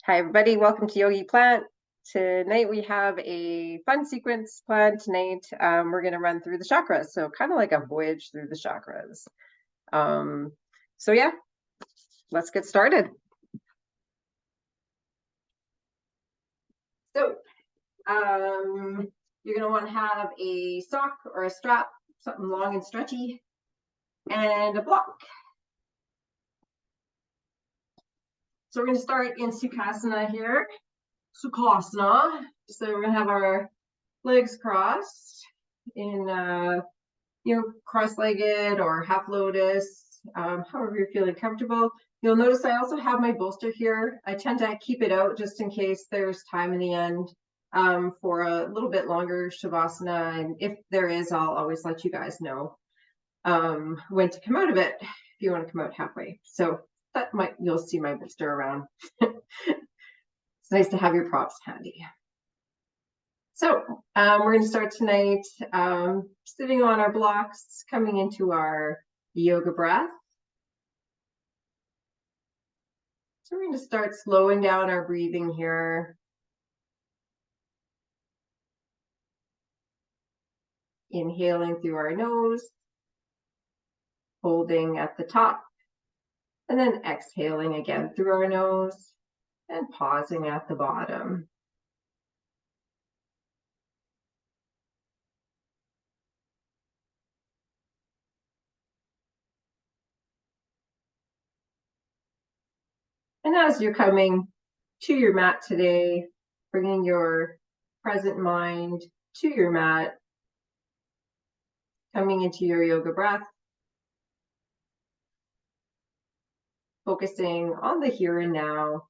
Hi, everybody. Welcome to Yogi Plant. Tonight we have a fun sequence planned tonight. We're going to run through the chakras, so kind of like a voyage through the chakras. So yeah, let's get started. So you're going to want to have a sock or a strap, something long and stretchy, and a block. So we're going to start in Sukhasana here. Sukhasana. So we're going to have our legs crossed in cross-legged or half lotus, however you're feeling comfortable. You'll notice I also have my bolster here. I tend to keep it out just in case there's time in the end for a little bit longer shavasana. And if there is, I'll always let you guys know when to come out of it if you want to come out halfway. So you'll see my bolster around. It's nice to have your props handy. So we're going to start tonight sitting on our blocks, coming into our yoga breath. So we're going to start slowing down our breathing here. Inhaling through our nose, holding at the top, and then exhaling again through our nose and pausing at the bottom. And as you're coming to your mat today, bringing your present mind to your mat, coming into your yoga breath, focusing on the here and now.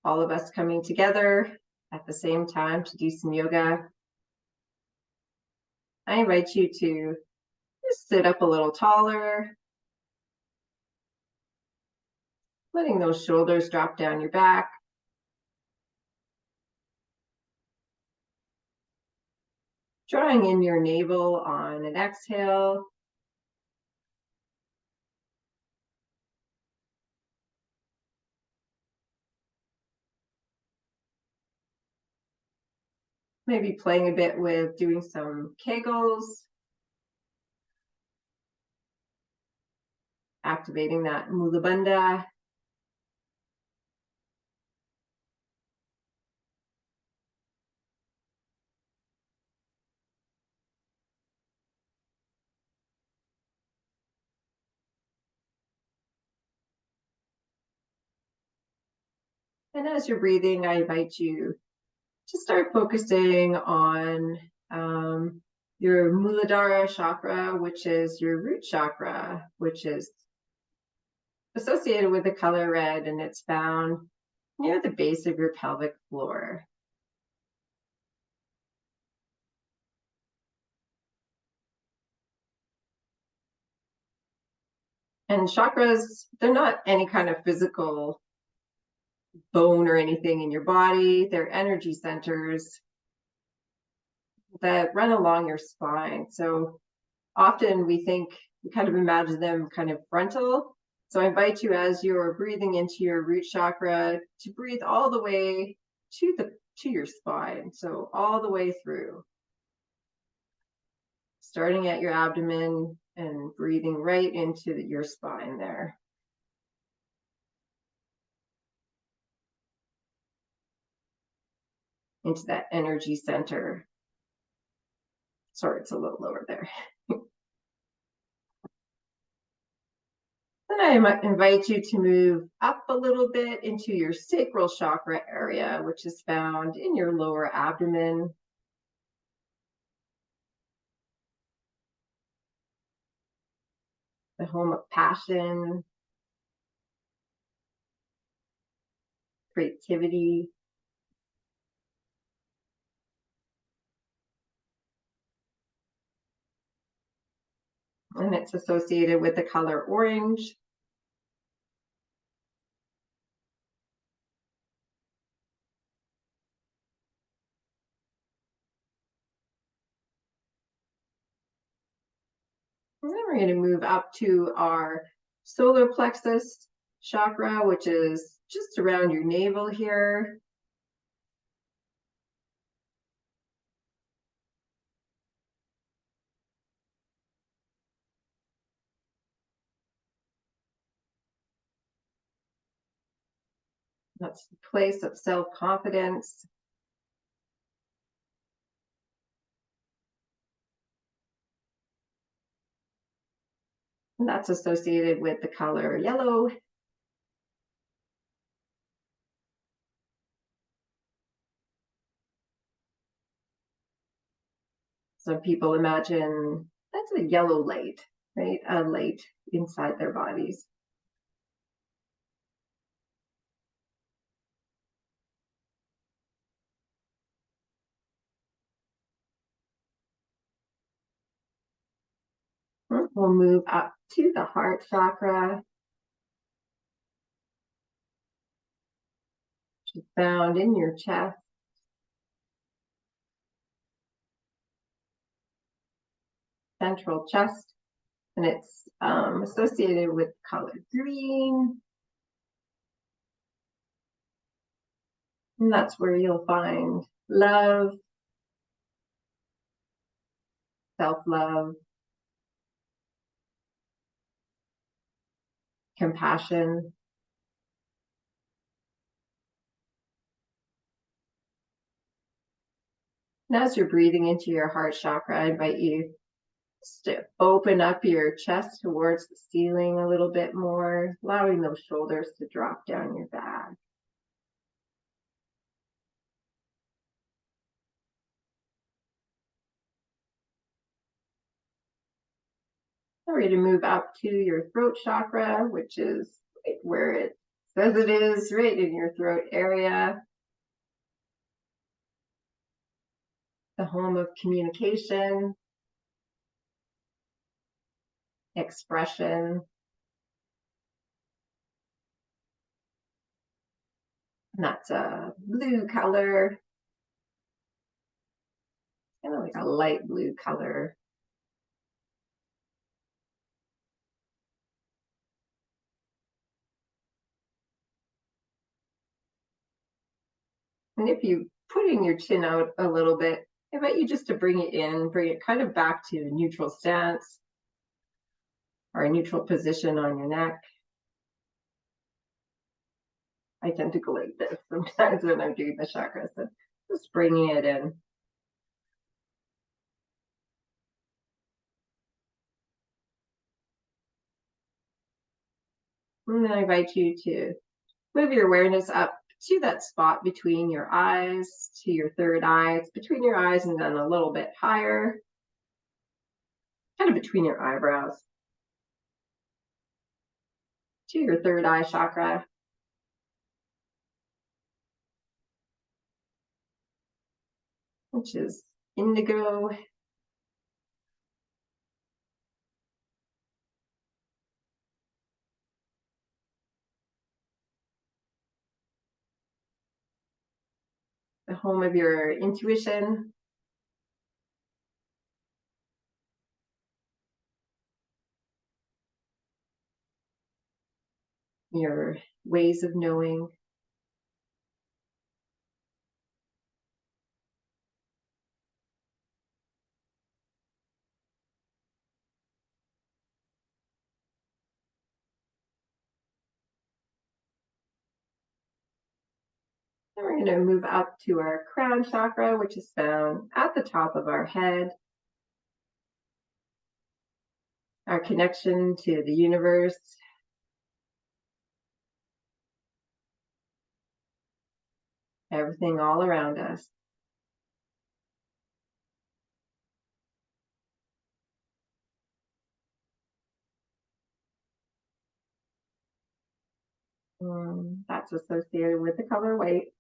All of us coming together at the same time to do some yoga. I invite you to just sit up a little taller, letting those shoulders drop down your back. Drawing in your navel on an exhale. Maybe playing a bit with doing some kegels. Activating that Mula Bandha. And as you're breathing, I invite you to start focusing on your Muladhara chakra, which is your root chakra, which is associated with the color red, and it's found near the base of your pelvic floor. And chakras, they're not any kind of physical bone or anything in your body. They're energy centers that run along your spine. So often we kind of imagine them kind of frontal. So I invite you, as you're breathing into your root chakra, to breathe all the way to your spine. So all the way through. Starting at your abdomen and breathing right into your spine there. Into that energy center. Sorry, it's a little lower there. Then I might invite you to move up a little bit into your sacral chakra area, which is found in your lower abdomen. The home of passion, creativity. And it's associated with the color orange. And then we're going to move up to our solar plexus, chakra, which is just around your navel here. That's the place of self-confidence. And that's associated with the color yellow. Some people imagine that's a yellow light, right? A light inside their bodies. We'll move up to the heart chakra, which is found in your chest. Central chest, and it's associated with color green. And that's where you'll find love, self-love, compassion. And as you're breathing into your heart chakra, I invite you to open up your chest towards the ceiling a little bit more, allowing those shoulders to drop down your back. Now we're going to move up to your throat chakra, which is right where it says it is, right in your throat area. The home of communication, expression. And that's a blue color, kind of like a light blue color. And if you putting your chin out a little bit, I invite you just to bring it in, bring it kind of back to a neutral stance or a neutral position on your neck. I tend to go like this sometimes when I'm doing the chakras, so just bringing it in. And then I invite you to move your awareness up to that spot between your eyes, to your third eye. It's between your eyes and then a little bit higher, kind of between your eyebrows, to your third eye chakra, which is indigo. The home of your intuition, your ways of knowing. Then we're going to move up to our crown chakra, which is found at the top of our head. Our connection to the universe, everything all around us. That's associated with the color white.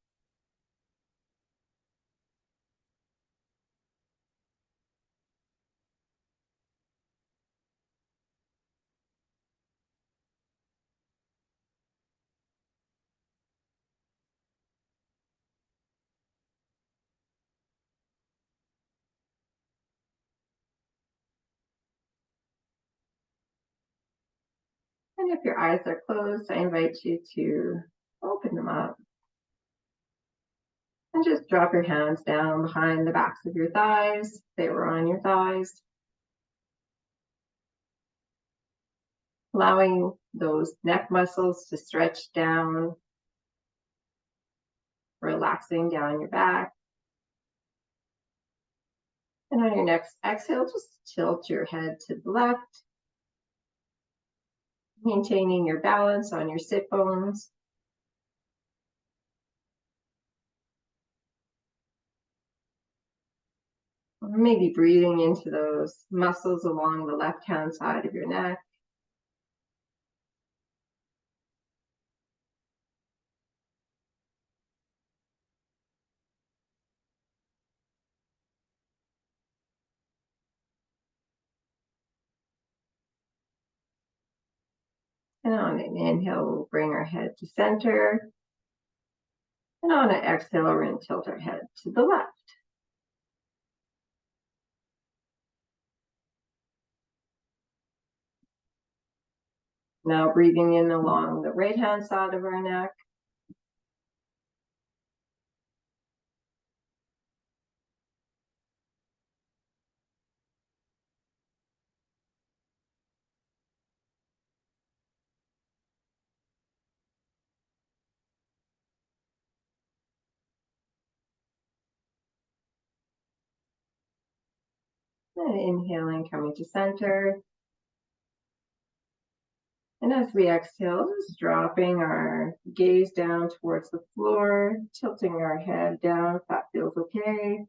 And And if your eyes are closed, I invite you to open them up. And just drop your hands down behind the backs of your thighs, if they were on your thighs. Allowing those neck muscles to stretch down, relaxing down your back. And on your next exhale, just tilt your head to the left, maintaining your balance on your sit bones. Maybe breathing into those muscles along the left-hand side of your neck. And on an inhale, we'll bring our head to center. And on an exhale, we're going to tilt our head to the left. Now breathing in along the right-hand side of our neck. And inhaling, coming to center. And as we exhale, just dropping our gaze down towards the floor, tilting our head down if that feels okay.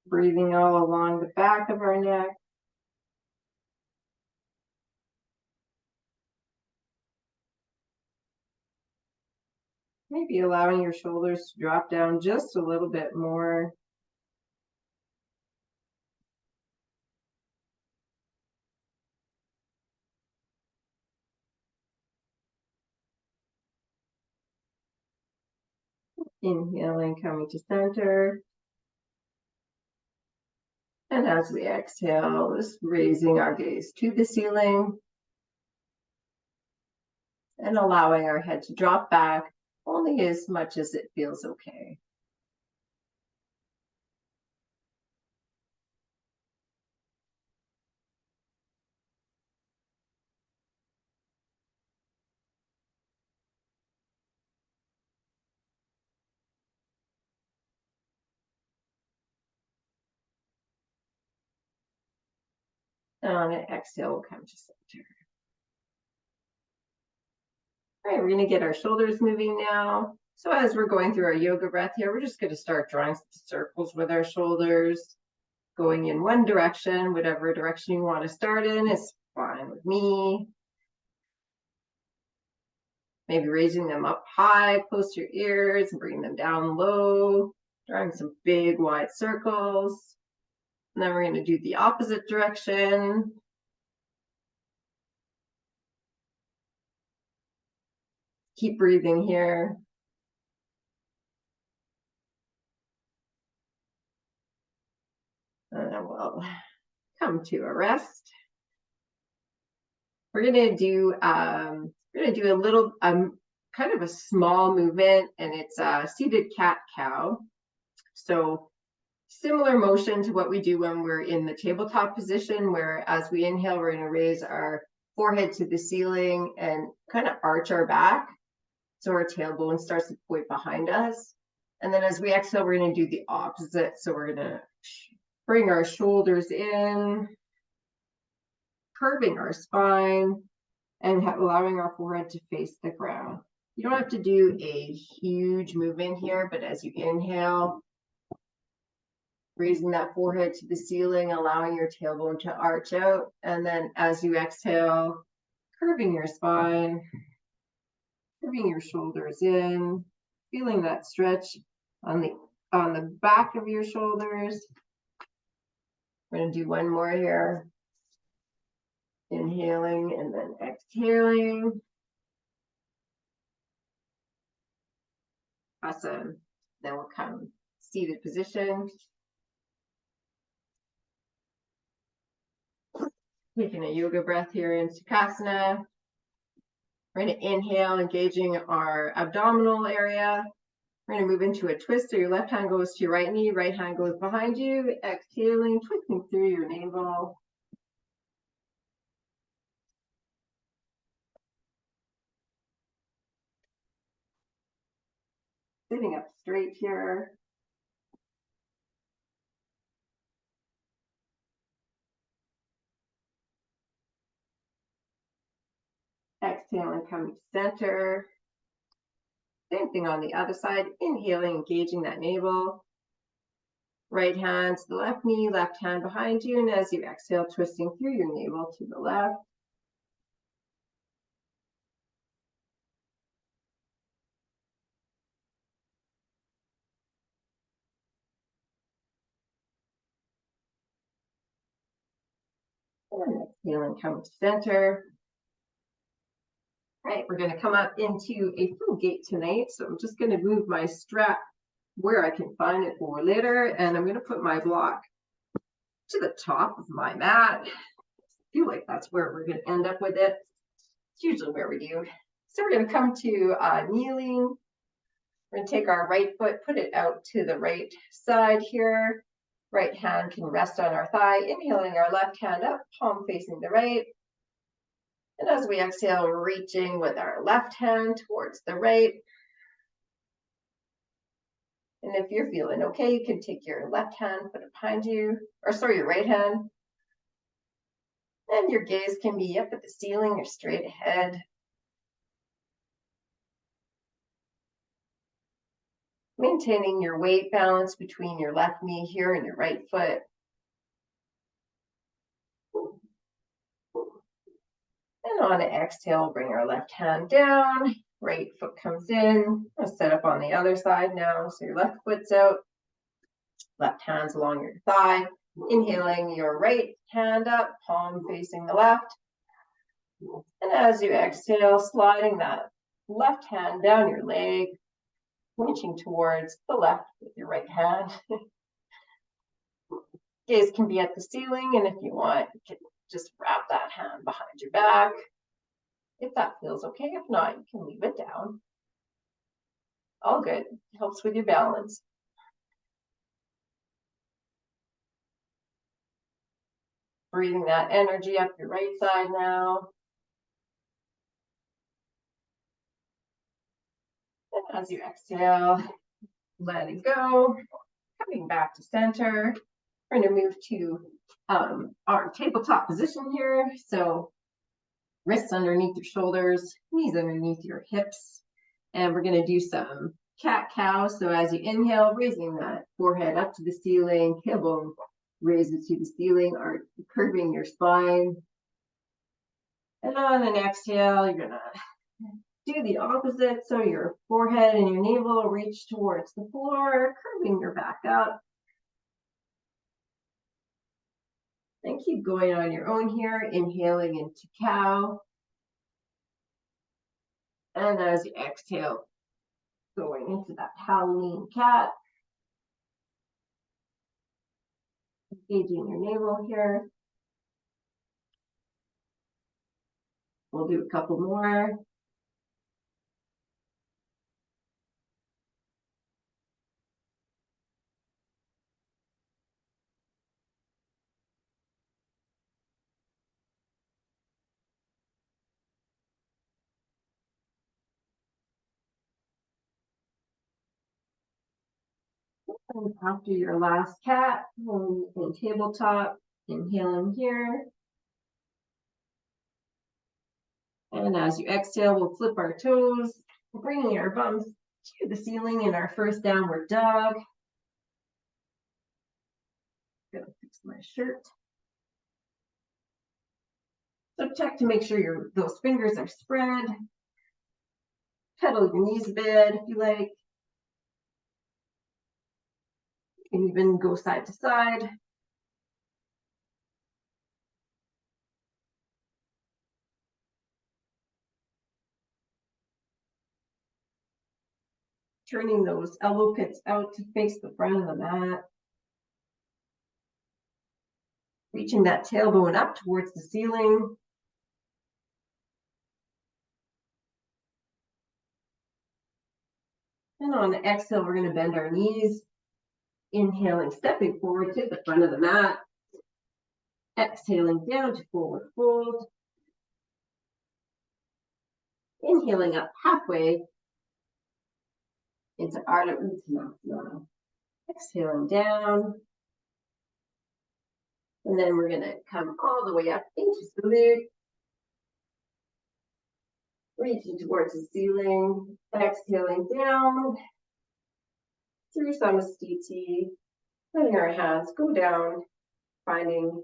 Breathing all along the back of our neck. Maybe allowing your shoulders to drop down just a little bit more. Inhaling, coming to center. And as we exhale, just raising our gaze to the ceiling and allowing our head to drop back only as much as it feels okay. And on an exhale, we'll come to center. All right, we're going to get our shoulders moving now. So as we're going through our yoga breath here, we're just going to start drawing some circles with our shoulders, going in one direction. Whatever direction you want to start in is fine with me. Maybe raising them up high, close to your ears, and bringing them down low, drawing some big wide circles. And then we're going to do the opposite direction. Keep breathing here. And then we'll come to a rest. We're going to do a little kind of a small movement, and it's a seated cat-cow. So similar motion to what we do when we're in the tabletop position, where as we inhale, we're going to raise our forehead to the ceiling and kind of arch our back. So our tailbone starts to point behind us. And then as we exhale, we're going to do the opposite. So we're going to bring our shoulders in, curving our spine, and allowing our forehead to face the ground. You don't have to do a huge movement here, but as you inhale, raising that forehead to the ceiling, allowing your tailbone to arch out. And then as you exhale, curving your spine, curving your shoulders in, feeling that stretch on the back of your shoulders. We're going to do one more here. Inhaling and then exhaling. Awesome. Then we'll come seated position. Taking a yoga breath here in Sukhasana. We're going to inhale, engaging our abdominal area. We're going to move into a twist. So your left hand goes to your right knee, right hand goes behind you. Exhaling, twisting through your navel. Sitting up straight here. Exhale and come to center. Same thing on the other side. Inhaling, engaging that navel. Right hand to the left knee, left hand behind you. And as you exhale, twisting through your navel to the left. And exhale and come to center. All right, we're going to come up into a full gate tonight. So I'm just going to move my strap where I can find it for later. And I'm going to put my block to the top of my mat. I feel like that's where we're going to end up with it. It's usually where we do. So we're going to come to kneeling. We're going to take our right foot, put it out to the right side here. Right hand can rest on our thigh. Inhaling our left hand up, palm facing the right. And as we exhale, reaching with our left hand towards the right. And if you're feeling okay, you can take your left hand, put it behind you, or sorry, your right hand. And your gaze can be up at the ceiling or straight ahead. Maintaining your weight balance between your left knee here and your right foot. And on an exhale, bring our left hand down, right foot comes in. I'll set up on the other side now. So your left foot's out, left hand's along your thigh. Inhaling your right hand up, palm facing the left. And as you exhale, sliding that left hand down your leg, reaching towards the left with your right hand. Gaze can be at the ceiling, and if you want, you can just wrap that hand behind your back. If that feels okay, if not, you can leave it down. All good, it helps with your balance. Breathing that energy up your right side now. And as you exhale, let it go. Coming back to center. We're going to move to our tabletop position here. So wrists underneath your shoulders, knees underneath your hips. And we're going to do some cat-cow. So as you inhale, raising that forehead up to the ceiling, tailbone raises to the ceiling, or curving your spine. And on an exhale, you're going to do the opposite. So your forehead and your navel reach towards the floor, curving your back up. And keep going on your own here, inhaling into cow. And as you exhale, going into that Halloween cat. Engaging your navel here. We'll do a couple more. And after your last cat, we'll in tabletop, inhaling here. And as you exhale, we'll flip our toes, bringing our bums to the ceiling in our first downward dog. Gonna fix my shirt. So check to make sure those fingers are spread. Pedal your knees a bit if you like. You can even go side to side. Turning those elbow pits out to face the front of the mat. Reaching that tailbone up towards the ceiling. And on the exhale, we're going to bend our knees. Inhaling, stepping forward to the front of the mat. Exhaling down to forward fold. Inhaling up halfway into Ardha Uttanasana. Exhaling down. And then we're going to come all the way up into salute. Reaching towards the ceiling. Exhaling down through Samastiti. Letting our hands go down, finding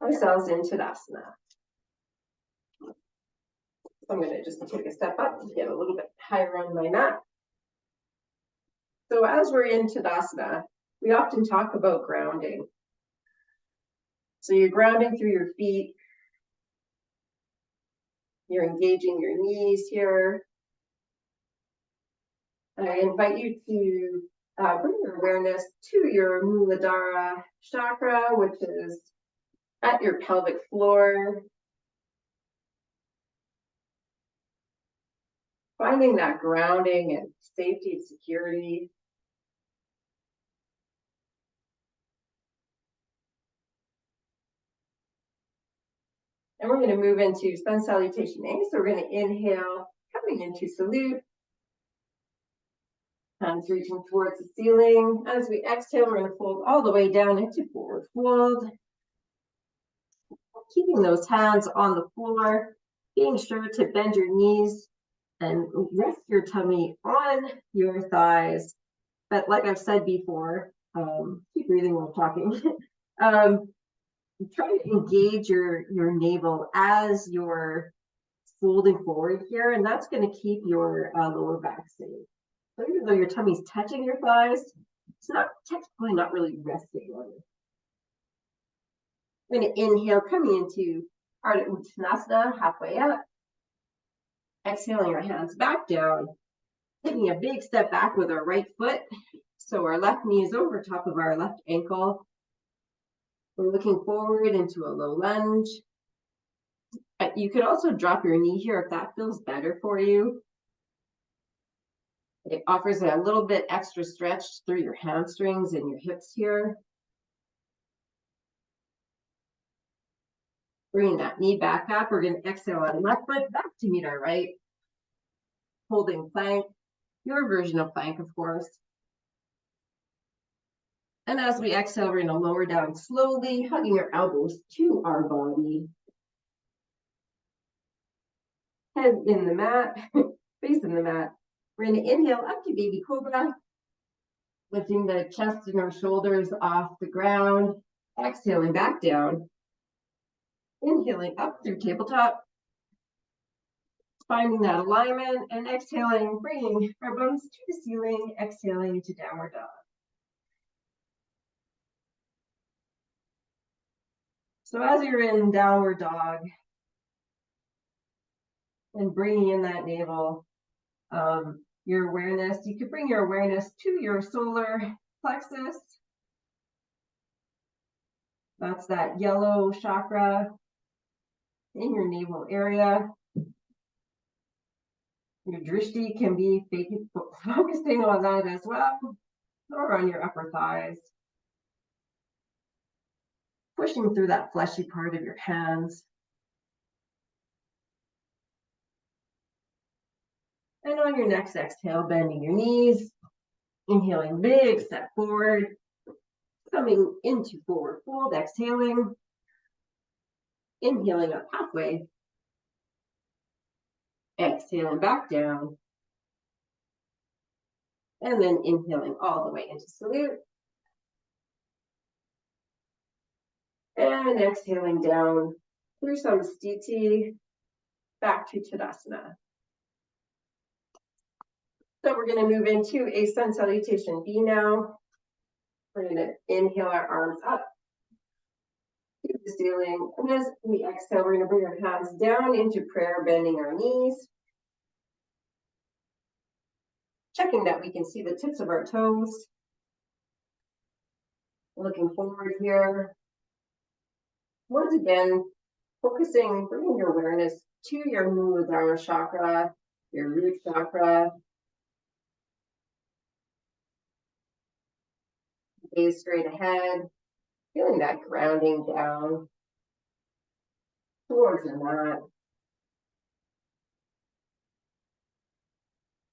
ourselves in Tadasana. I'm going to just take a step up to get a little bit higher on my mat. So as we're in Tadasana, we often talk about grounding. So you're grounding through your feet. You're engaging your knees here. And I invite you to bring your awareness to your Muladhara chakra, which is at your pelvic floor. Finding that grounding and safety and security. And we're going to move into Sun Salutation A. So we're going to inhale, coming into salute. Hands reaching towards the ceiling. As we exhale, we're going to fold all the way down into forward fold. Keeping those hands on the floor, being sure to bend your knees and rest your tummy on your thighs. But like I've said before, keep breathing while talking. Try to engage your navel as you're folding forward here, and that's going to keep your lower back safe. So even though your tummy's touching your thighs, it's not technically not really resting on it. I'm going to inhale, coming into Ardha Uttanasana, halfway up. Exhaling our hands back down, taking a big step back with our right foot. So our left knee is over top of our left ankle. We're looking forward into a low lunge. You could also drop your knee here if that feels better for you. It offers a little bit extra stretch through your hamstrings and your hips here. Bringing that knee back up, we're going to exhale our left foot back to meet our right. Holding plank, your version of plank, of course. And as we exhale, we're going to lower down slowly, hugging our elbows to our body. Head in the mat, face in the mat. We're going to inhale up to baby cobra, lifting the chest and our shoulders off the ground. Exhaling back down. Inhaling up through tabletop. Finding that alignment and exhaling, bringing our bones to the ceiling, exhaling to downward dog. So as you're in downward dog and bringing in that navel, your awareness, you could bring your awareness to your solar plexus. That's that yellow chakra in your navel area. Your drishti can be focusing on that as well, or on your upper thighs. Pushing through that fleshy part of your hands. And on your next exhale, bending your knees, inhaling, big step forward, coming into forward fold, exhaling, inhaling up halfway, exhaling back down, and then inhaling all the way into salute, and exhaling down through Samastiti, back to Tadasana. So we're going to move into a Sun Salutation B now. We're going to inhale our arms up to the ceiling. And as we exhale, we're going to bring our hands down into prayer, bending our knees. Checking that we can see the tips of our toes. Looking forward here. Once again, focusing, bringing your awareness to your Muladhara chakra, your root chakra, gaze straight ahead, feeling that grounding down towards the mat.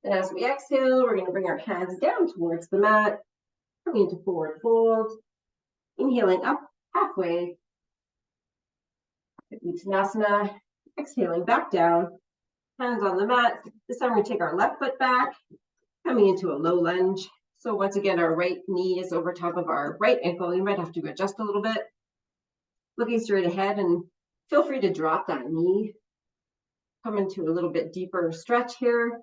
And as we exhale, we're going to bring our hands down towards the mat, coming into forward fold, inhaling up halfway, Uttanasana, exhaling back down, hands on the mat. This time we take our left foot back, coming into a low lunge. So once again, our right knee is over top of our right ankle. You might have to adjust a little bit. Looking straight ahead, and feel free to drop that knee. Come into a little bit deeper stretch here.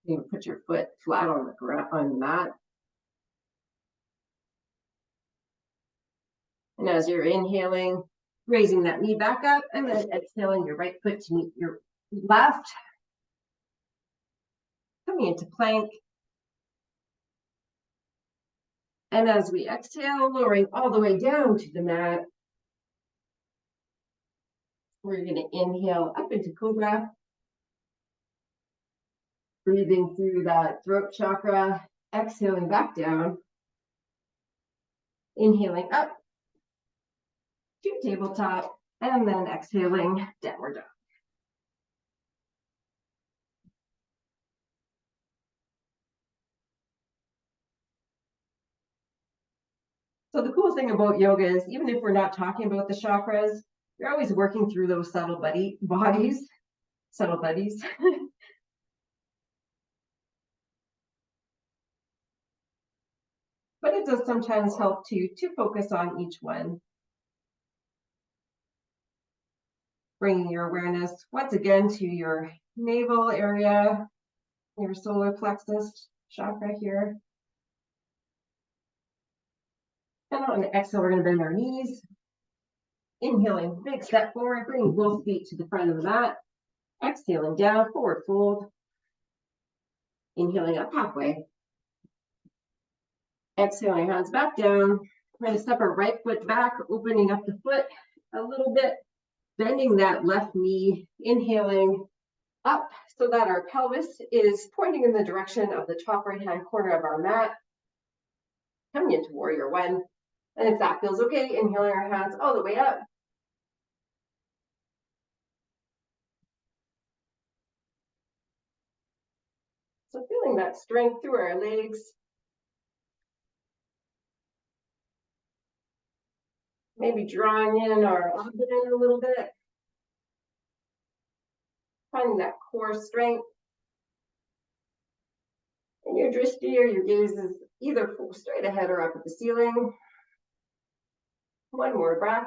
You can put your foot flat on the ground, on the mat. And as you're inhaling, raising that knee back up, and then exhaling your right foot to meet your left. Coming into plank. And as we exhale, lowering all the way down to the mat, we're going to inhale up into cobra. Breathing through that throat chakra, exhaling back down. Inhaling up to tabletop, and then exhaling downward dog. So the cool thing about yoga is, even if we're not talking about the chakras, you're always working through those subtle buddies. But it does sometimes help to focus on each one. Bringing your awareness once again to your navel area, your solar plexus chakra here. And on the exhale, we're going to bend our knees. Inhaling, big step forward, bringing both feet to the front of the mat. Exhaling down, forward fold. Inhaling up halfway. Exhaling, hands back down. We're going to step our right foot back, opening up the foot a little bit, bending that left knee, inhaling up so that our pelvis is pointing in the direction of the top right-hand corner of our mat. Coming into warrior one. And if that feels okay, inhaling our hands all the way up. So feeling that strength through our legs. Maybe drawing in our abdomen a little bit. Finding that core strength. And your drishti, or your gaze, is either straight ahead or up at the ceiling. One more breath.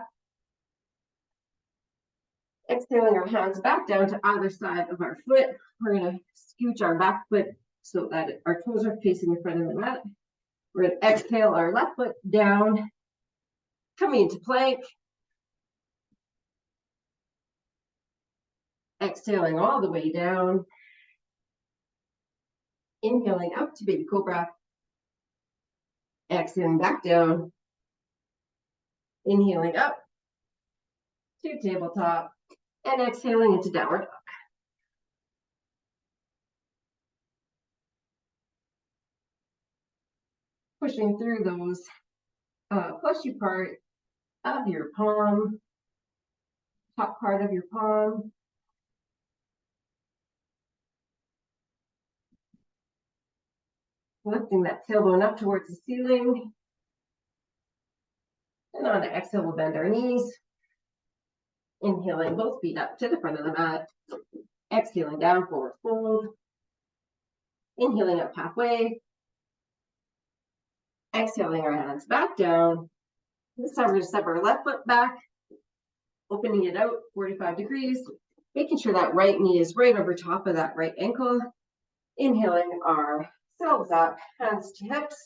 Exhaling our hands back down to either side of our foot. We're going to scooch our back foot so that our toes are facing the front of the mat. We're going to exhale our left foot down, coming into plank. Exhaling all the way down. Inhaling up to baby cobra. Exhaling back down. Inhaling up to tabletop. And exhaling into downward dog. Pushing through those fleshy part of your palm, top part of your palm. Lifting that tailbone up towards the ceiling. And on the exhale, we'll bend our knees. Inhaling both feet up to the front of the mat. Exhaling down, forward fold. Inhaling up halfway. Exhaling our hands back down. This time we're going to step our left foot back, opening it out 45 degrees, making sure that right knee is right over top of that right ankle. Inhaling ourselves up, hands to hips.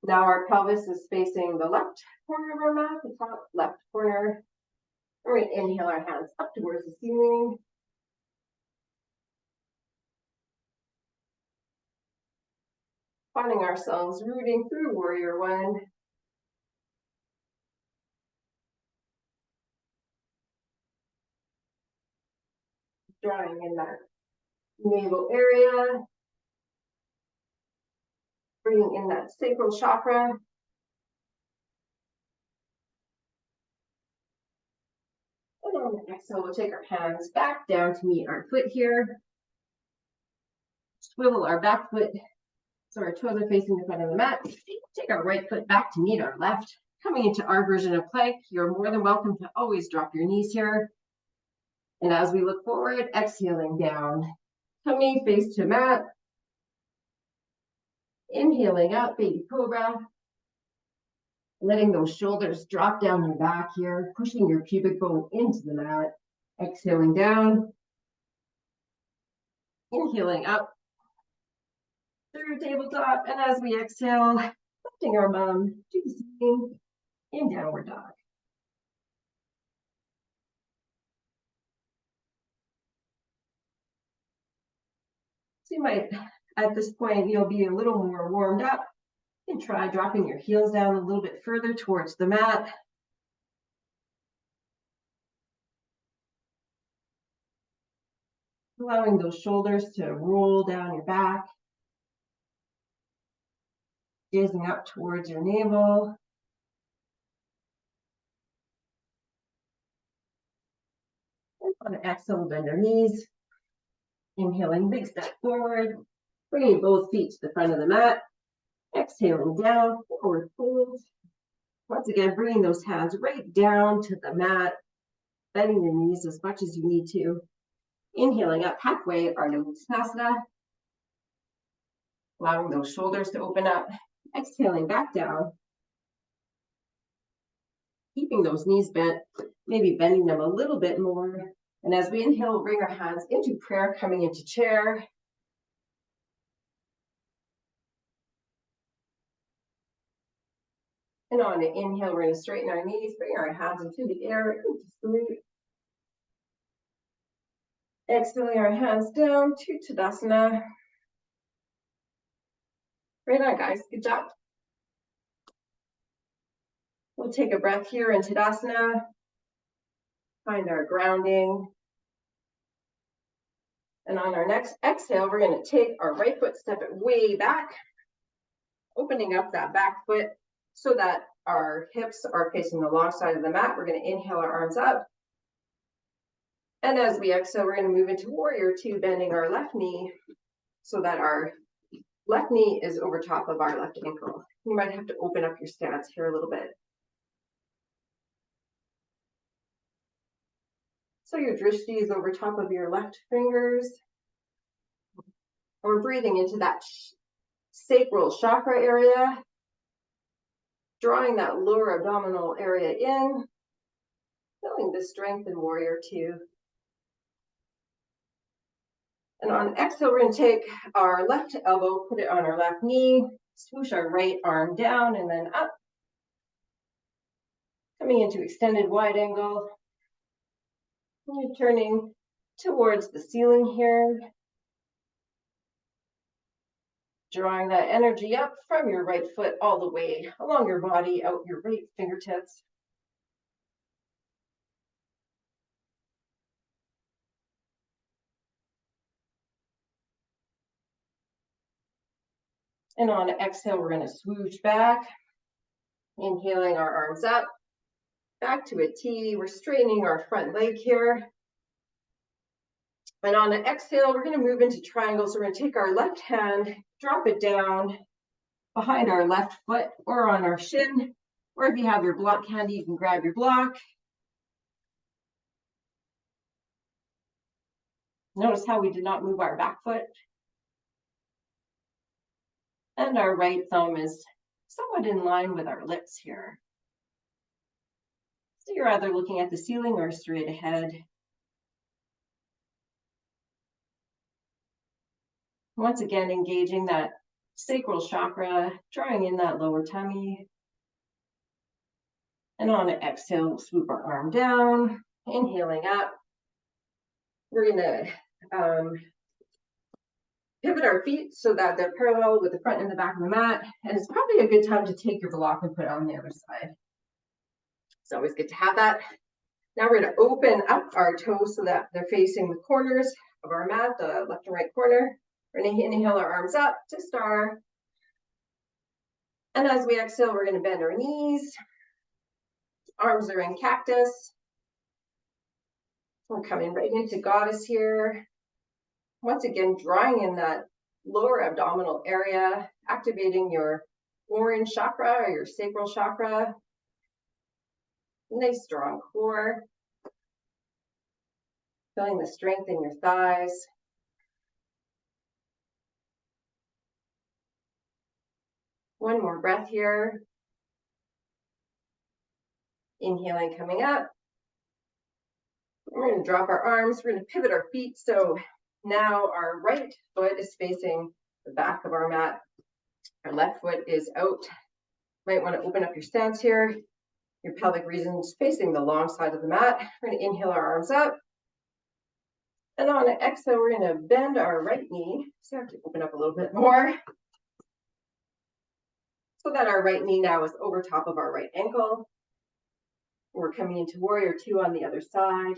Now our pelvis is facing the left corner of our mat, the top left corner. We're going to inhale our hands up towards the ceiling. Finding ourselves rooting through warrior one. drawing in that navel area, bringing in that sacral chakra. And on the exhale, we'll take our hands back down to meet our foot here. Swivel our back foot so our toes are facing the front of the mat. Take our right foot back to meet our left. Coming into our version of plank, you're more than welcome to always drop your knees here. And as we look forward, exhaling down, tummy face to mat. Inhaling up, baby cobra. Letting those shoulders drop down your back here, pushing your pubic bone into the mat. Exhaling down. Inhaling up through tabletop. And as we exhale, lifting our bum to the ceiling in downward dog. So you might, at this point, you'll be a little more warmed up. You can try dropping your heels down a little bit further towards the mat. Allowing those shoulders to roll down your back. Gazing up towards your navel. And on an exhale, bend our knees. Inhaling, big step forward. Bringing both feet to the front of the mat. Exhaling down, forward fold. Once again, bringing those hands right down to the mat. Bending the knees as much as you need to. Inhaling up halfway, Ardha Uttanasana. Allowing those shoulders to open up. Exhaling back down. Keeping those knees bent, maybe bending them a little bit more. And as we inhale, we'll bring our hands into prayer, coming into chair. And on an inhale, we're going to straighten our knees, bring our hands into the air, into sleep. Exhaling our hands down to Tadasana. Right on, guys. Good job. We'll take a breath here in Tadasana. Find our grounding. And on our next exhale, we're going to take our right foot, step it way back, opening up that back foot so that our hips are facing the long side of the mat. We're going to inhale our arms up. And as we exhale, we're going to move into warrior two, bending our left knee so that our left knee is over top of our left ankle. You might have to open up your stance here a little bit. So your drishti is over top of your left fingers. We're breathing into that sacral chakra area, drawing that lower abdominal area in, feeling the strength in warrior two. And on exhale, we're going to take our left elbow, put it on our left knee, swoosh our right arm down and then up. Coming into extended wide angle. And you're turning towards the ceiling here. Drawing that energy up from your right foot all the way along your body, out your right fingertips. And on exhale, we're going to swoosh back. Inhaling our arms up. Back to a T. We're straightening our front leg here. And on an exhale, we're going to move into triangles. So we're going to take our left hand, drop it down behind our left foot or on our shin. Or if you have your block handy, you can grab your block. Notice how we did not move our back foot. And our right thumb is somewhat in line with our lips here. So you're either looking at the ceiling or straight ahead. Once again, engaging that sacral chakra, drawing in that lower tummy. And on an exhale, we'll swoop our arm down, inhaling up. We're going to pivot our feet so that they're parallel with the front and the back of the mat. And it's probably a good time to take your block and put it on the other side. It's always good to have that. Now we're going to open up our toes so that they're facing the corners of our mat, the left and right corner. We're going to inhale our arms up to star. And as we exhale, we're going to bend our knees. Arms are in cactus. We're coming right into goddess here. Once again, drawing in that lower abdominal area, activating your orange chakra or your sacral chakra. Nice strong core. Feeling the strength in your thighs. One more breath here. Inhaling, coming up. We're going to drop our arms. We're going to pivot our feet. So now our right foot is facing the back of our mat. Our left foot is out. Might want to open up your stance here. Your pelvic region is facing the long side of the mat. We're going to inhale our arms up. And on an exhale, we're going to bend our right knee. So I have to open up a little bit more. So that our right knee now is over top of our right ankle. We're coming into warrior two on the other side.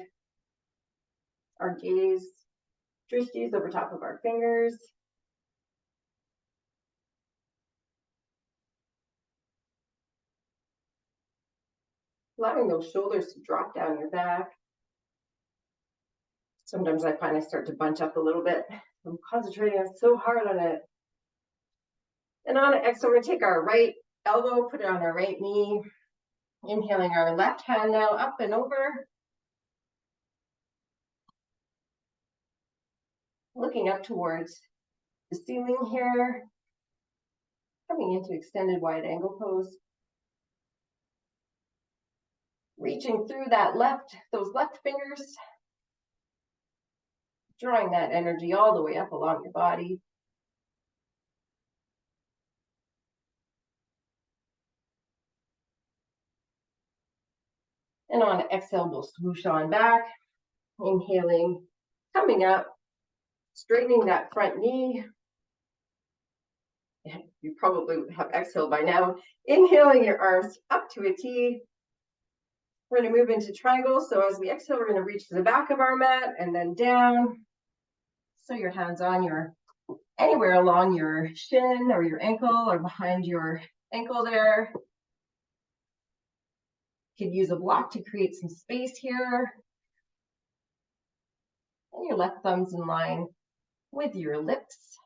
Our gaze, drishti is over top of our fingers. Allowing those shoulders to drop down your back. Sometimes I find I start to bunch up a little bit. I'm concentrating so hard on it. And on an exhale, we're going to take our right elbow, put it on our right knee. Inhaling our left hand now up and over. Looking up towards the ceiling here. Coming into extended wide angle pose. Reaching through those left fingers. Drawing that energy all the way up along your body. And on exhale, we'll swoosh on back. Inhaling, coming up, straightening that front knee. You probably have exhaled by now. Inhaling your arms up to a T. We're going to move into triangle. So as we exhale, we're going to reach to the back of our mat and then down. So your hands on anywhere along your shin or your ankle or behind your ankle there. You could use a block to create some space here. And your left thumb's in line with your lips.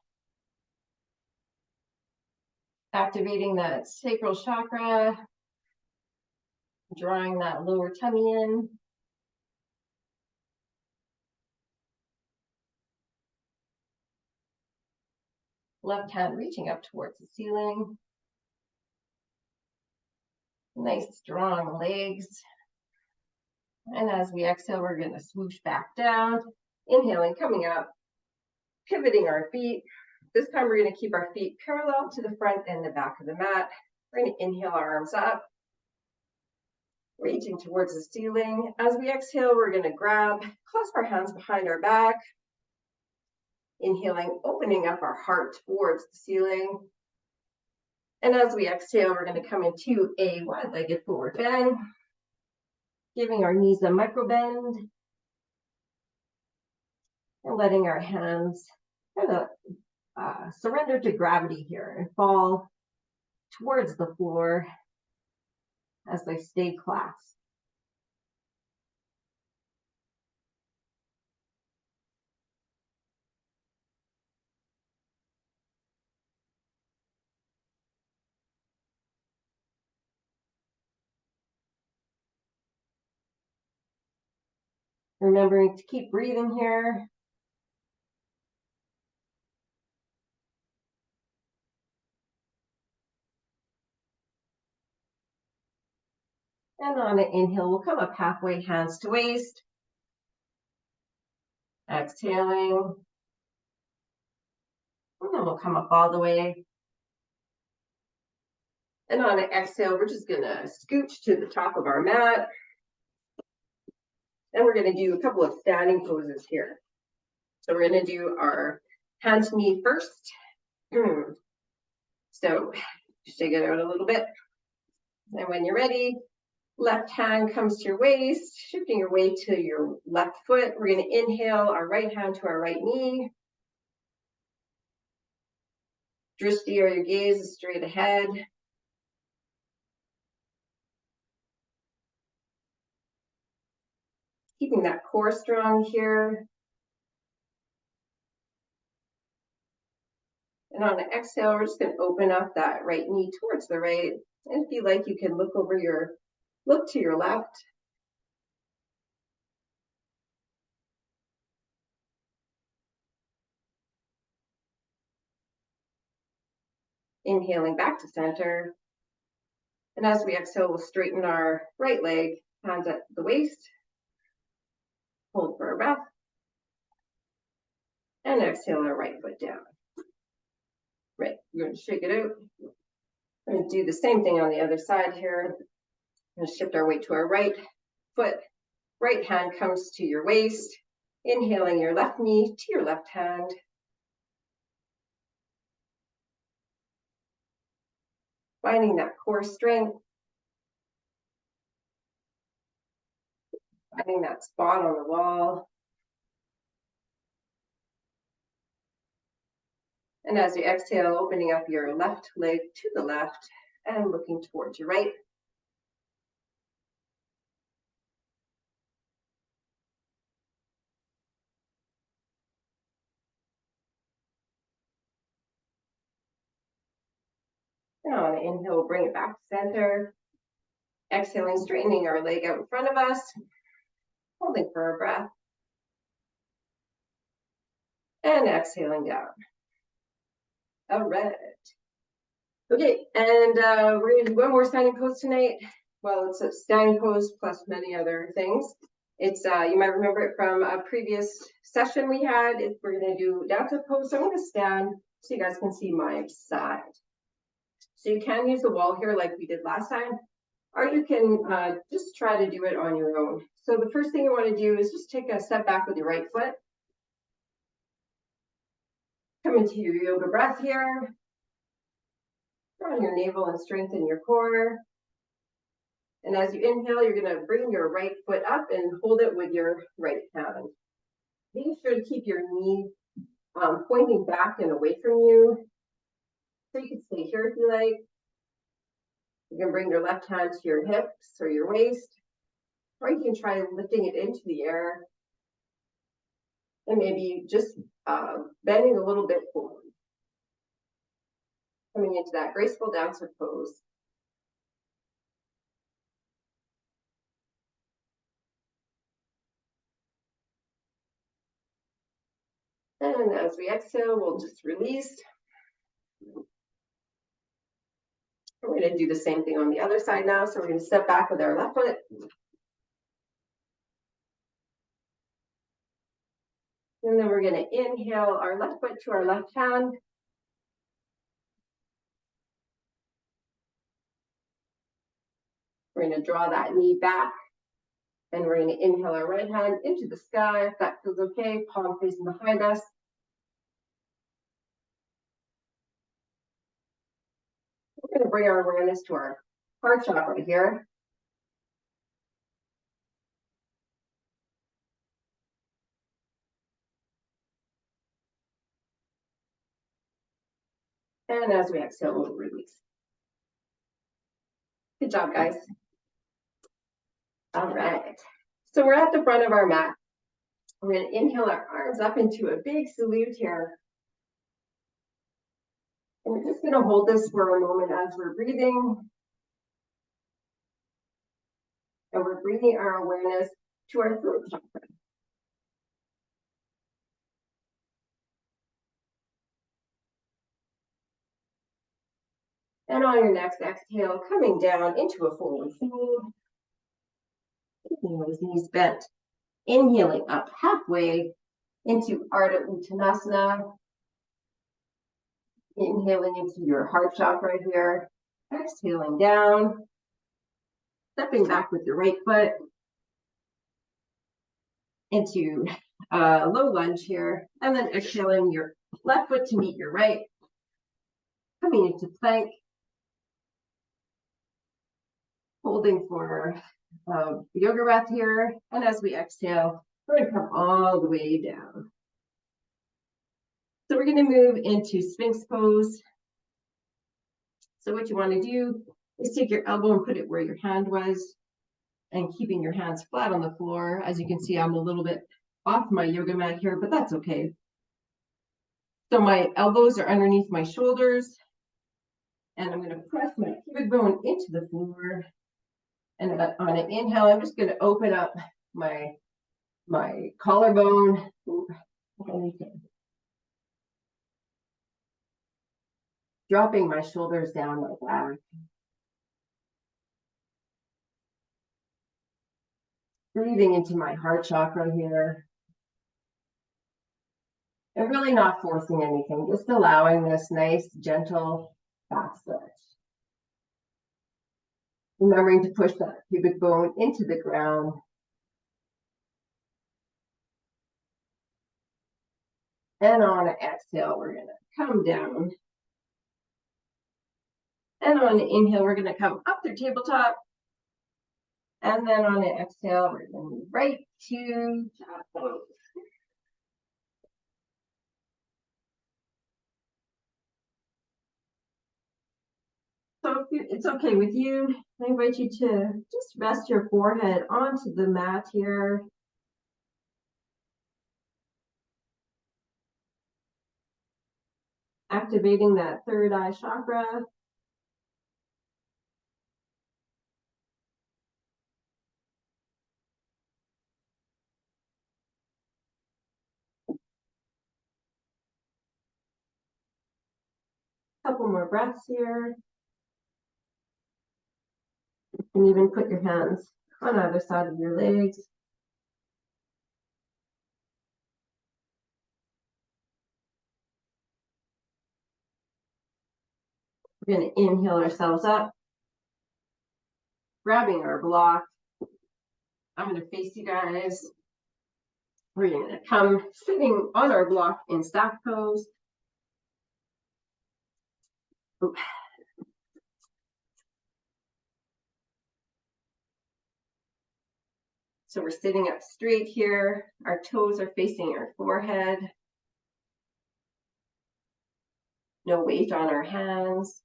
Activating that sacral chakra. Drawing that lower tummy in. Left hand reaching up towards the ceiling. Nice strong legs. And as we exhale, we're going to swoosh back down. Inhaling, coming up, pivoting our feet. This time we're going to keep our feet parallel to the front and the back of the mat. We're going to inhale our arms up, reaching towards the ceiling. As we exhale, we're going to clasp our hands behind our back. Inhaling, opening up our heart towards the ceiling. And as we exhale, we're going to come into a wide-legged forward bend, giving our knees a micro bend, and letting our hands kind of surrender to gravity here and fall towards the floor as they stay clasped. Remembering to keep breathing here. And on an inhale, we'll come up halfway, hands to waist. Exhaling. And then we'll come up all the way. And on an exhale, we're just going to scooch to the top of our mat. And we're going to do a couple of standing poses here. So we're going to do our hand to knee first. So shake it out a little bit. And when you're ready, Left hand comes to your waist, shifting your weight to your left foot. We're going to inhale our right hand to our right knee. Drishti, or your gaze, is straight ahead. Keeping that core strong here. And on an exhale, we're just going to open up that right knee towards the right. And if you like, you can look to your left. Inhaling back to center. And as we exhale, we'll straighten our right leg, hands at the waist. Hold for a breath. And exhale our right foot down. Right, we're going to shake it out. We're going to do the same thing on the other side here. We're going to shift our weight to our right foot. Right hand comes to your waist. Inhaling your left knee to your left hand. Finding that core strength. Finding that spot on the wall. And as you exhale, opening up your left leg to the left and looking towards your right. And on an inhale, we'll bring it back to center. Exhaling, straightening our leg out in front of us. Holding for a breath. And exhaling down. All right. Okay, and we're going to do one more standing pose tonight. Well, it's a standing pose plus many other things. It's you might remember it from a previous session we had. We're going to do dancer pose. So I'm going to stand so you guys can see my side. So you can use the wall here like we did last time, or you can just try to do it on your own. So the first thing you want to do is just take a step back with your right foot. Come into your yoga breath here. Draw your navel and strengthen your core. And as you inhale, you're going to bring your right foot up and hold it with your right hand. Making sure to keep your knee pointing back and away from you. So you can stay here if you like. You can bring your left hand to your hips or your waist, or you can try lifting it into the air and maybe just bending a little bit forward. Coming into that graceful dancer pose. And as we exhale, we'll just release. We're going to do the same thing on the other side now. So we're going to step back with our left foot. And then we're going to inhale our left foot to our left hand. We're going to draw that knee back. And we're going to inhale our right hand into the sky. If that feels okay, palm facing behind us. We're going to bring our awareness to our heart chakra here. And as we exhale, we'll release. Good job, guys. All right. So we're at the front of our mat. We're going to inhale our arms up into a big salute here. And we're just going to hold this for a moment as we're breathing. And we're bringing our awareness to our throat chakra. And on your next exhale, coming down into a forward fold. Keeping those knees bent. Inhaling up halfway into Ardha Uttanasana. Inhaling into your heart chakra here. Exhaling down. Stepping back with your right foot into a low lunge here. And then exhaling your left foot to meet your right. Coming into plank. Holding holding for yoga breath here. And as we exhale, we're going to come all the way down. So we're going to move into Sphinx pose. So what you want to do is take your elbow and put it where your hand was, and keeping your hands flat on the floor. As you can see, I'm a little bit off my yoga mat here, but that's okay. So my elbows are underneath my shoulders, and I'm going to press my pubic bone into the floor. And on an inhale, I'm just going to open up my collarbone. Dropping my shoulders down like that. Breathing into my heart chakra here. And really not forcing anything, just allowing this nice, gentle back stretch. Remembering to push that pubic bone into the ground. And on an exhale, we're going to come down. And on an inhale, we're going to come up through tabletop. And then on an exhale, we're going to move right to cat pose. So if it's okay with you, I invite you to just rest your forehead onto the mat here. Activating that third eye chakra. Couple more breaths here. You can even put your hands on either side of your legs. We're going to inhale ourselves up, grabbing our block. I'm going to face you guys. We're going to come sitting on our block in stack pose. Ooh. So we're sitting up straight here. Our toes are facing our forehead. No weight on our hands.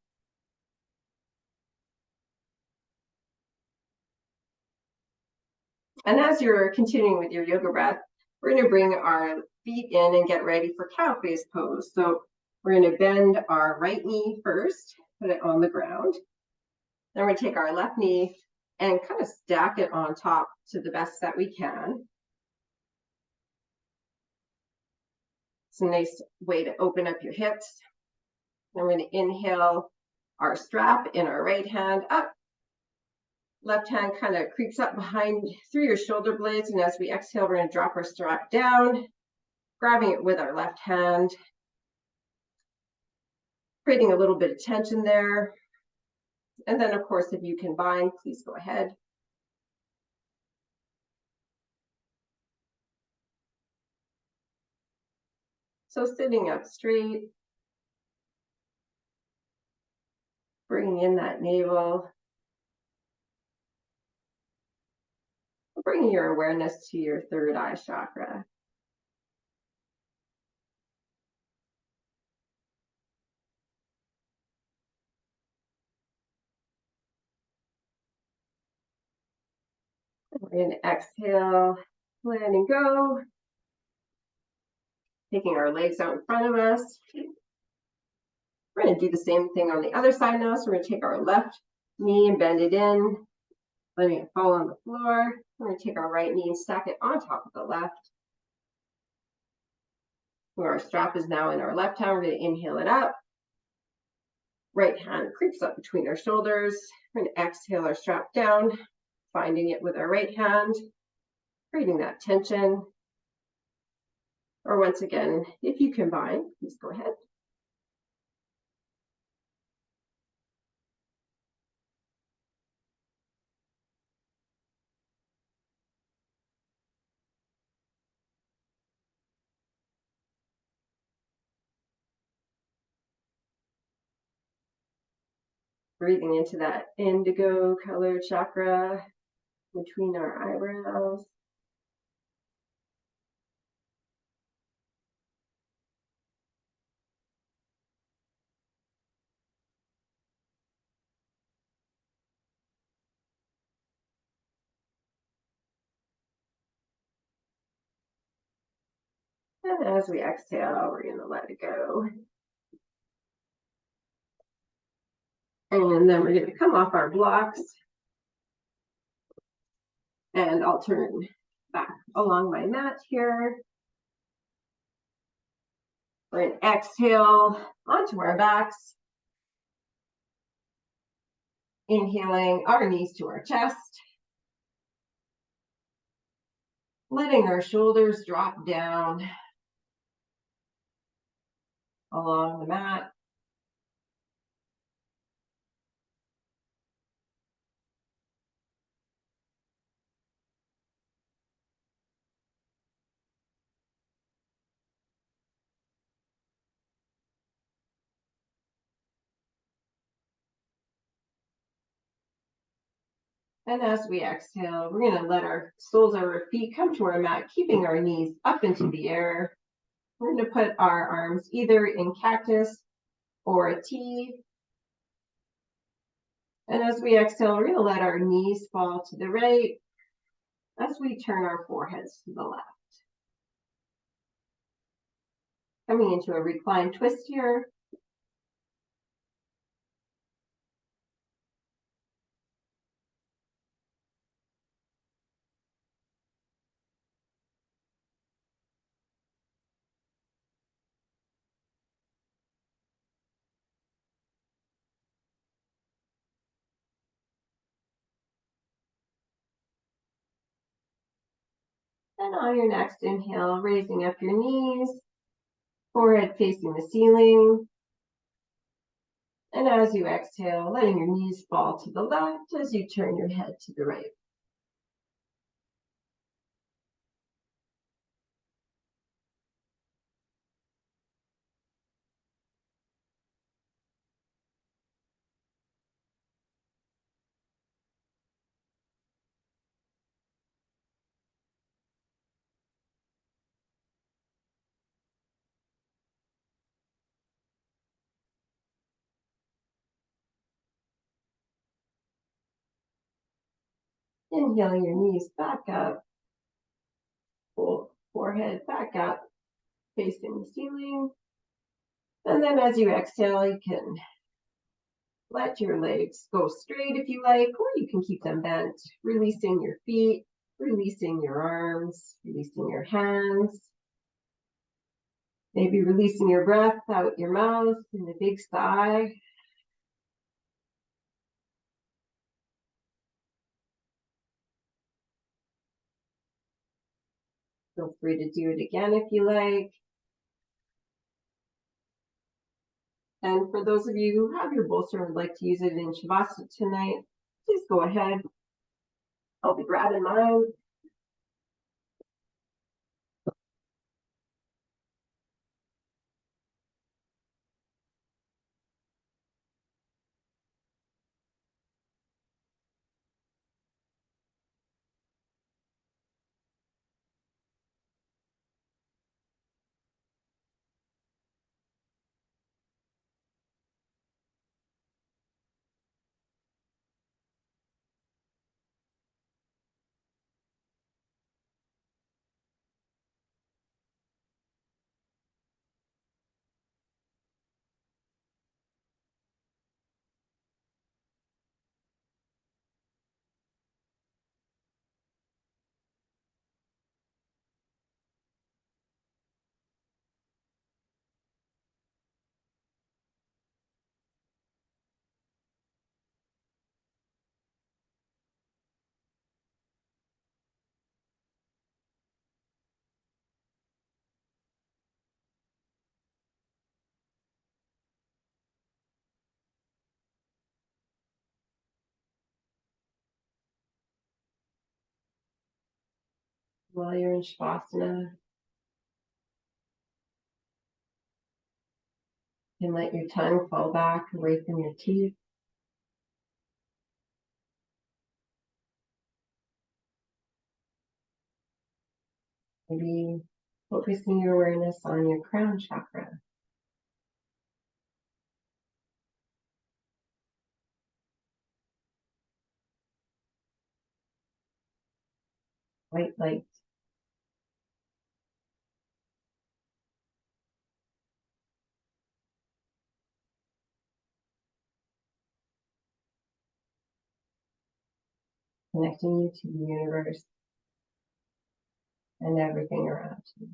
And as you're continuing with your yoga breath, we're going to bring our feet in and get ready for cow face pose. So we're going to bend our right knee first, put it on the ground. Then we're going to take our left knee and kind of stack it on top to the best that we can. It's a nice way to open up your hips. Then we're going to inhale our strap in our right hand up. Left hand kind of creeps up behind through your shoulder blades. And as we exhale, we're going to drop our strap down, grabbing it with our left hand, creating a little bit of tension there. And then, of course, if you can bind, please go ahead. So sitting up straight, bringing in that navel, bringing your awareness to your third eye chakra. We're going to exhale, let and go. Taking our legs out in front of us. We're going to do the same thing on the other side now. So we're going to take our left knee and bend it in, letting it fall on the floor. We're going to take our right knee and stack it on top of the left. Where our strap is now in our left hand, we're going to inhale it up. Right hand creeps up between our shoulders. We're going to exhale our strap down, finding it with our right hand, creating that tension. Or once again, if you combine, please go ahead. Breathing into that indigo color chakra between our eyebrows. And as we exhale, we're going to let it go. And then we're going to come off our blocks. And I'll turn back along my mat here. We're going to exhale onto our backs. Inhaling our knees to our chest. Letting our shoulders drop down along the mat. And as we exhale, we're going to let our soles of our feet come to our mat, keeping our knees up into the air. We're going to put our arms either in cactus or a T. And as we exhale, we're going to let our knees fall to the right as we turn our foreheads to the left. Coming into a reclined twist here. And on your next inhale, raising up your knees, forehead facing the ceiling. And as you exhale, letting your knees fall to the left as you turn your head to the right. Inhaling your knees back up, forehead back up, facing the ceiling. And then as you exhale, you can let your legs go straight if you like, or you can keep them bent, releasing your feet, releasing your arms, releasing your hands. Maybe releasing your breath out your mouth in a big sigh. Feel free to do it again if you like. And for those of you who have your bolster and would like to use it in Shavasana tonight, please go ahead. I'll be grabbing mine. While you're in Shavasana, and let your tongue fall back away from your teeth. Maybe focusing your awareness on your crown chakra. White light. Connecting you to the universe and everything around you.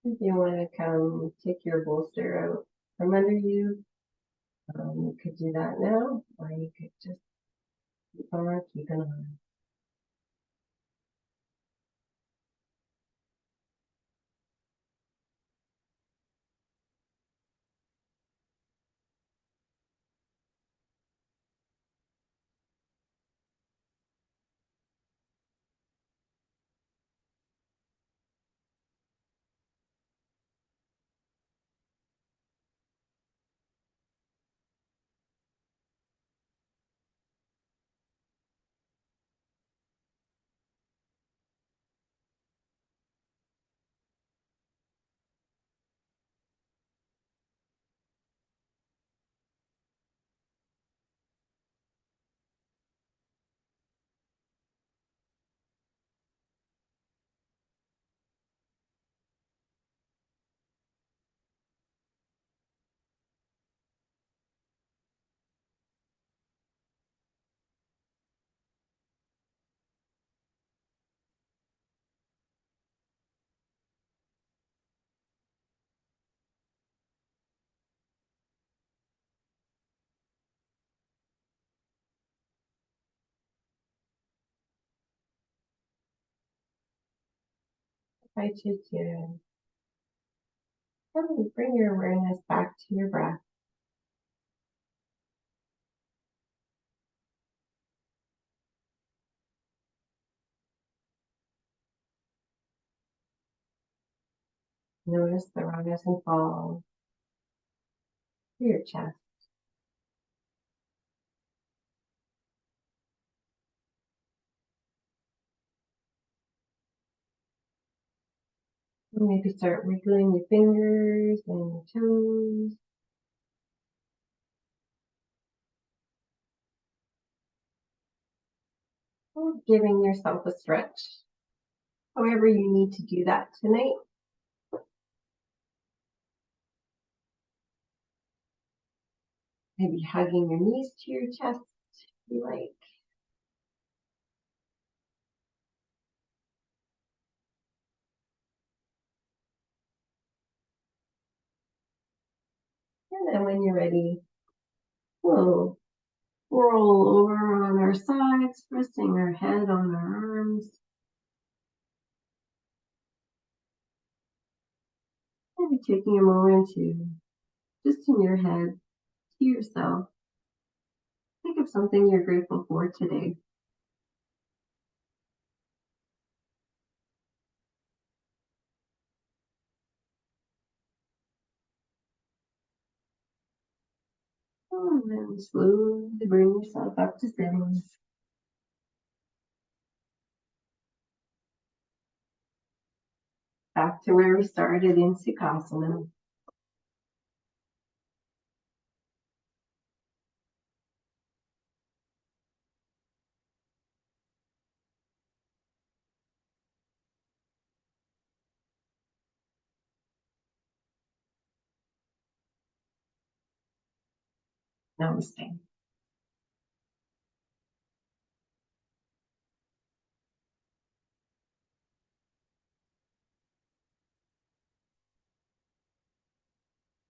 If you want to come take your bolster out from under you, you could do that now, or you could just keep on keeping on. I invite you to bring your awareness back to your breath. Notice the rise and fall to your chest. Maybe start wiggling your fingers and your toes. Or giving yourself a stretch, however you need to do that tonight. Maybe hugging your knees to your chest if you like. And then when you're ready, we'll roll over on our sides, resting our head on our arms. Maybe taking a moment to, just in your head, to yourself, think of something you're grateful for today. And then slowly bring yourself up to sitting. Back to where we started in Sukhasana. Namaste.